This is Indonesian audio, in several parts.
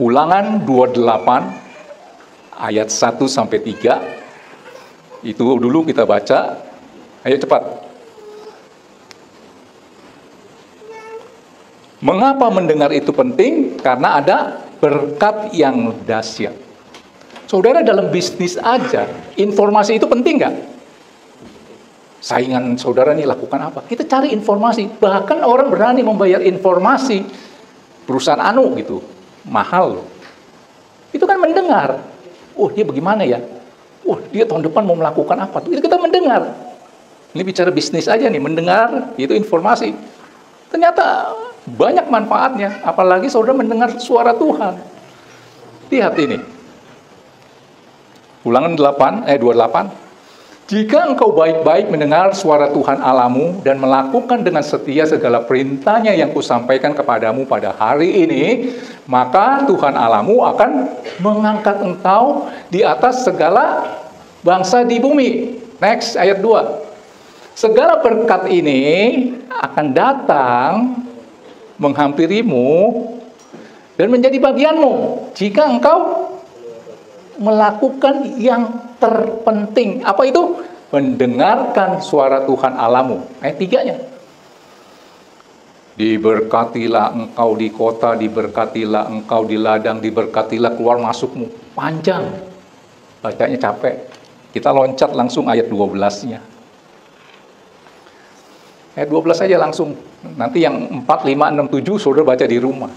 Ulangan 28 ayat 1 sampai 3. Itu dulu kita baca. Ayo cepat. Mengapa mendengar itu penting? Karena ada berkat yang dahsyat. Saudara, dalam bisnis aja, informasi itu penting nggak? Saingan saudara nih lakukan apa? Kita cari informasi. Bahkan orang berani membayar informasi. Perusahaan gitu, mahal loh. Itu kan mendengar. Oh, dia bagaimana ya? Oh, dia tahun depan mau melakukan apa? Itu kita mendengar. Ini bicara bisnis aja nih, mendengar, itu informasi. Ternyata banyak manfaatnya, apalagi saudara mendengar suara Tuhan. Lihat ini. Ulangan 28. Jika engkau baik-baik mendengar suara Tuhan Allahmu dan melakukan dengan setia segala perintahnya yang kusampaikan kepadamu pada hari ini, maka Tuhan Allahmu akan mengangkat engkau di atas segala bangsa di bumi. Next, ayat 2. Segala berkat ini akan datang menghampirimu dan menjadi bagianmu jika engkau melakukan yang terpenting. Apa itu? Mendengarkan suara Tuhan Allahmu. Ayat 3-nya. Diberkatilah engkau di kota, diberkatilah engkau di ladang, diberkatilah keluar masukmu. Panjang. Bacanya capek. Kita loncat langsung ayat 12-nya. Ayat 12 saja langsung. Nanti yang 4, 5, 6, 7 saudara baca di rumah.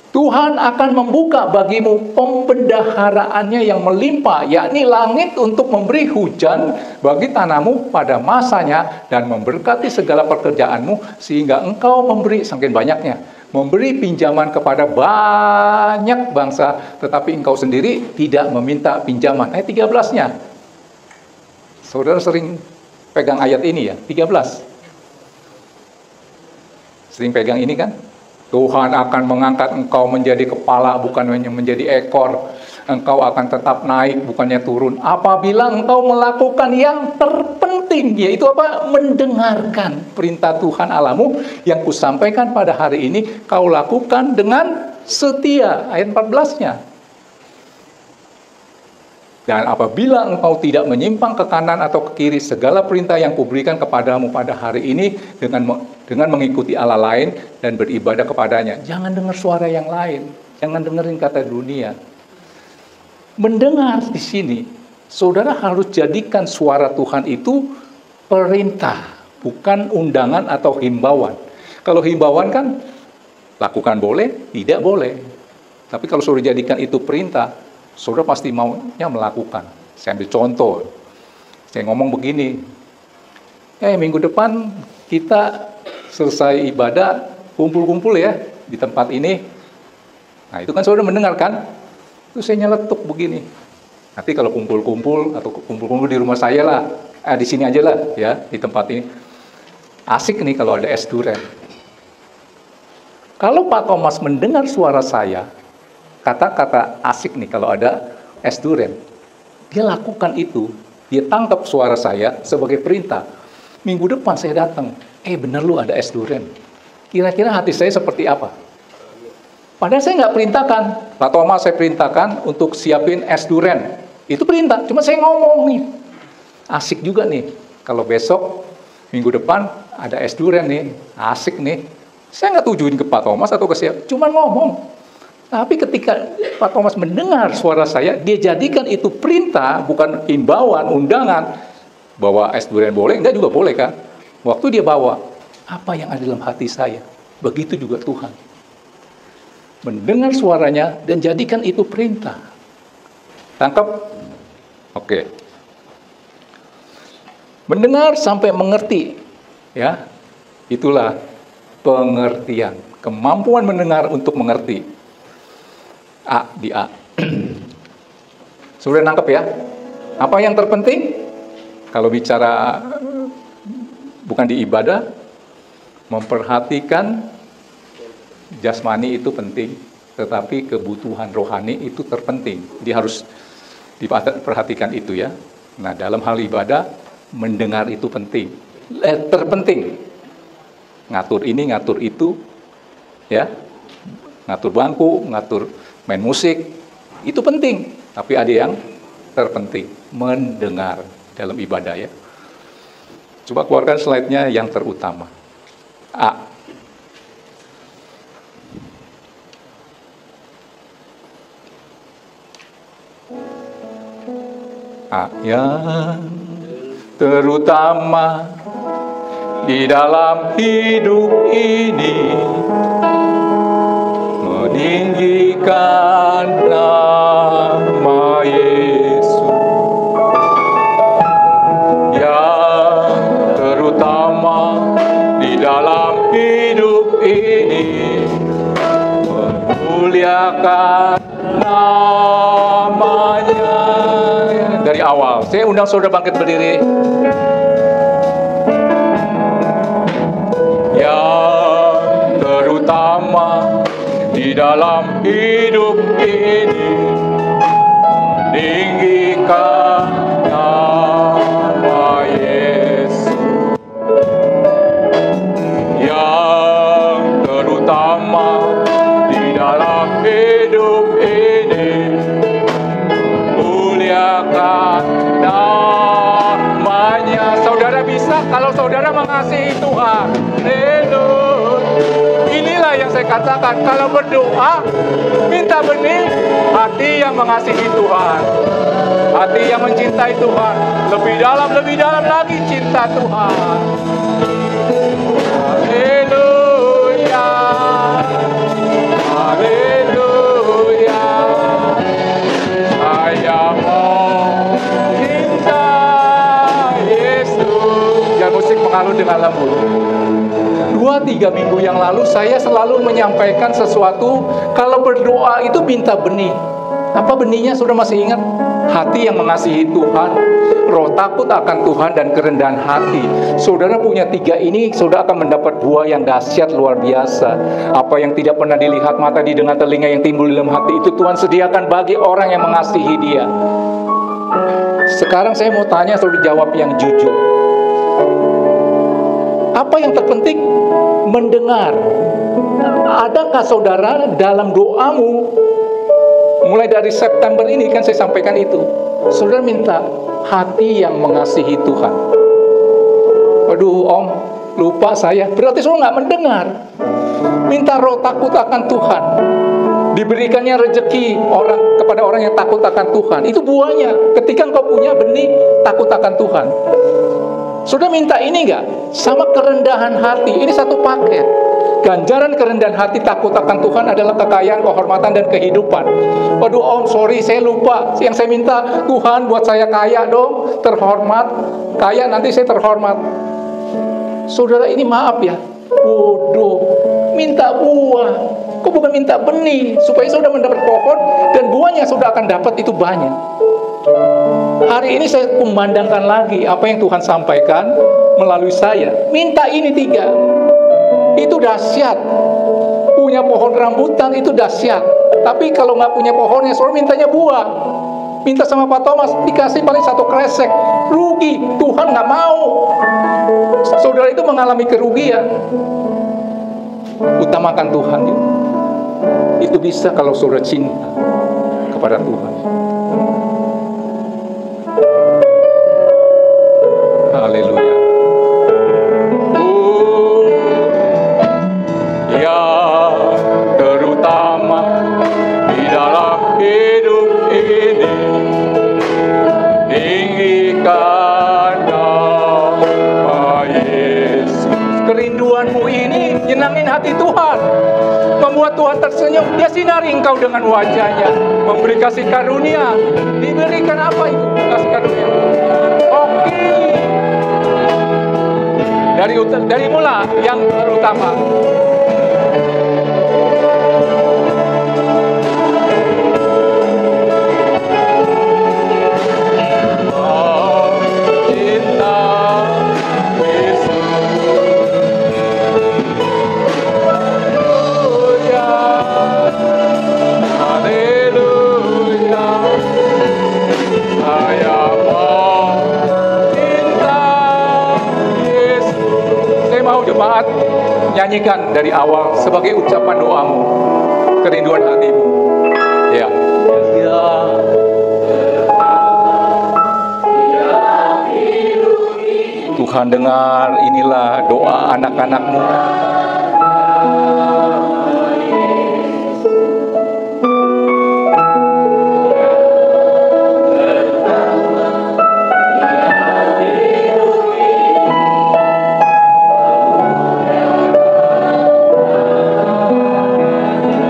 Tuhan akan membuka bagimu pembendaharaannya yang melimpah, yakni langit untuk memberi hujan bagi tanahmu pada masanya dan memberkati segala pekerjaanmu sehingga engkau memberi, saking banyaknya, memberi pinjaman kepada banyak bangsa, tetapi engkau sendiri tidak meminta pinjaman. Ayat 13-nya. Saudara sering pegang ayat ini ya, 13. Sering pegang ini kan? Tuhan akan mengangkat engkau menjadi kepala, bukan hanya menjadi ekor. Engkau akan tetap naik, bukannya turun. Apabila engkau melakukan yang terpenting, yaitu apa? Mendengarkan perintah Tuhan Allahmu yang kusampaikan pada hari ini, kau lakukan dengan setia. Ayat 14-nya. Dan apabila engkau tidak menyimpang ke kanan atau ke kiri segala perintah yang kuberikan kepadamu pada hari ini dengan mengikuti Allah lain dan beribadah kepadanya. Jangan dengar suara yang lain. Jangan dengerin kata dunia. Mendengar di sini, saudara harus jadikan suara Tuhan itu perintah, bukan undangan atau himbauan. Kalau himbauan kan, lakukan boleh, tidak boleh. Tapi kalau saudara jadikan itu perintah, saudara pasti maunya melakukan. Saya ambil contoh. Saya ngomong begini. Minggu depan kita selesai ibadah, kumpul-kumpul ya di tempat ini. Nah, itu kan saudara mendengarkan. Itu saya nyeletuk begini. Nanti kalau kumpul-kumpul atau kumpul-kumpul di rumah saya lah. Di sini aja lah ya, di tempat ini. Asik nih kalau ada es durian. Kalau Pak Thomas mendengar suara saya, kata-kata asik nih kalau ada es durian. Dia lakukan itu. Dia tangkap suara saya sebagai perintah. Minggu depan saya datang. Bener lu ada es durian. Kira-kira hati saya seperti apa? Padahal saya nggak perintahkan. Pak Thomas saya perintahkan untuk siapin es durian. Itu perintah. Cuma saya ngomong nih. Asik juga nih. Kalau besok, minggu depan ada es durian nih. Asik nih. Saya nggak tujuin ke Pak Thomas atau ke siapa. Cuma ngomong. Tapi ketika Pak Thomas mendengar suara saya, dia jadikan itu perintah, bukan himbauan, undangan. Bawa es durian boleh, enggak juga boleh kan? Waktu dia bawa, apa yang ada dalam hati saya? Begitu juga Tuhan. Mendengar suaranya dan jadikan itu perintah. Tangkap? Oke. Mendengar sampai mengerti. Ya, itulah pengertian. Kemampuan mendengar untuk mengerti. Di A. Sudah nangkep ya? Apa yang terpenting? Kalau bicara bukan di ibadah, memperhatikan jasmani itu penting, tetapi kebutuhan rohani itu terpenting. Dia harus diperhatikan itu ya. Nah, dalam hal ibadah, mendengar itu penting. Terpenting. Ngatur ini, ngatur itu, ya. Ngatur bangku, ngatur Main musik, itu penting. Tapi ada yang terpenting, mendengar dalam ibadah ya. Coba keluarkan slide-nya yang terutama. A. Yang terutama di dalam hidup ini, meninggikan nama Yesus. Yang terutama di dalam hidup ini, memuliakan namanya. Dari awal, saya undang saudara bangkit berdiri. Yang terutama di dalam hidup ini, meninggikan nama Yesus. Yang terutama di dalam hidup ini, muliakan namanya. Saudara bisa kalau saudara mengasihi Tuhan. Inilah yang saya katakan, kalau berdoa minta benih hati yang mengasihi Tuhan, hati yang mencintai Tuhan, lebih dalam lagi cinta Tuhan. Haleluya, haleluya. Saya mau cinta Yesus. Jangan musik mengalun dengan lembut. 2-3 minggu yang lalu saya selalu menyampaikan sesuatu, kalau berdoa itu minta benih. Apa benihnya? Sudah masih ingat? Hati yang mengasihi Tuhan, roh takut akan Tuhan, dan kerendahan hati. Saudara punya 3 ini, saudara akan mendapat buah yang dahsyat luar biasa. Apa yang tidak pernah dilihat mata, didengar telinga, yang timbul dalam hati, itu Tuhan sediakan bagi orang yang mengasihi Dia. Sekarang saya mau tanya, saudara jawab yang jujur. Apa yang terpenting? Mendengar. Adakah saudara dalam doamu, mulai dari September ini kan saya sampaikan itu, saudara minta hati yang mengasihi Tuhan. Waduh om, lupa saya. Berarti saudara nggak mendengar. Minta roh takut akan Tuhan, diberikannya rezeki kepada orang yang takut akan Tuhan. Itu buahnya ketika engkau punya benih takut akan Tuhan. Sudah minta ini enggak? Sama kerendahan hati. Ini satu paket. Ganjaran kerendahan hati takut akan Tuhan adalah kekayaan, kehormatan, dan kehidupan. Waduh om, sorry saya lupa. Yang saya minta, Tuhan buat saya kaya dong, terhormat. Kaya nanti saya terhormat. Saudara ini maaf ya, bodoh. Minta buah. Kok bukan minta benih? Supaya saudara mendapat pohon, dan buahnya saudara akan dapat itu banyak. Hari ini saya memandangkan lagi apa yang Tuhan sampaikan melalui saya. Minta ini 3. Itu dahsyat. Punya pohon rambutan itu dahsyat. Tapi kalau nggak punya pohonnya, saudara mintanya buah. Minta sama Pak Thomas, dikasih paling 1 kresek. Rugi, Tuhan nggak mau. Saudara itu mengalami kerugian. Utamakan Tuhan. Itu bisa kalau saudara cinta kepada Tuhan. Haleluya. Yang terutama di dalam hidup ini, tinggikan nama Yesus. Kerinduanmu ini nyenangin hati Tuhan, membuat Tuhan tersenyum. Dia sinari engkau dengan wajahnya, memberi kasih karunia. Diberikan apa itu kasih karunia? Oke. Dari mula yang terutama. Jemaat, nyanyikan dari awal sebagai ucapan doamu, kerinduan hatimu. Tuhan dengar, inilah doa anak-anak-Mu.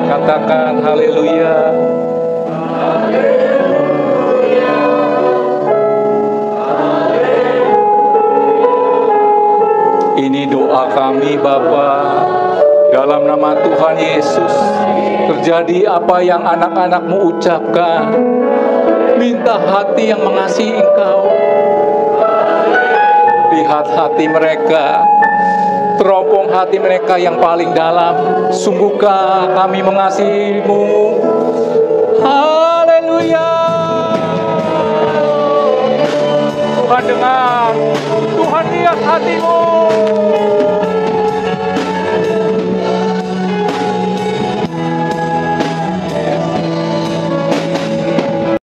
Katakan haleluya. Ini doa kami Bapa, dalam nama Tuhan Yesus. Terjadi apa yang anak-anak-Mu ucapkan. Minta hati yang mengasihi Engkau. Lihat hati mereka, teropong hati mereka yang paling dalam. Sungguhkah kami mengasihi-Mu? Haleluya. Tuhan dengar, Tuhan lihat hatimu.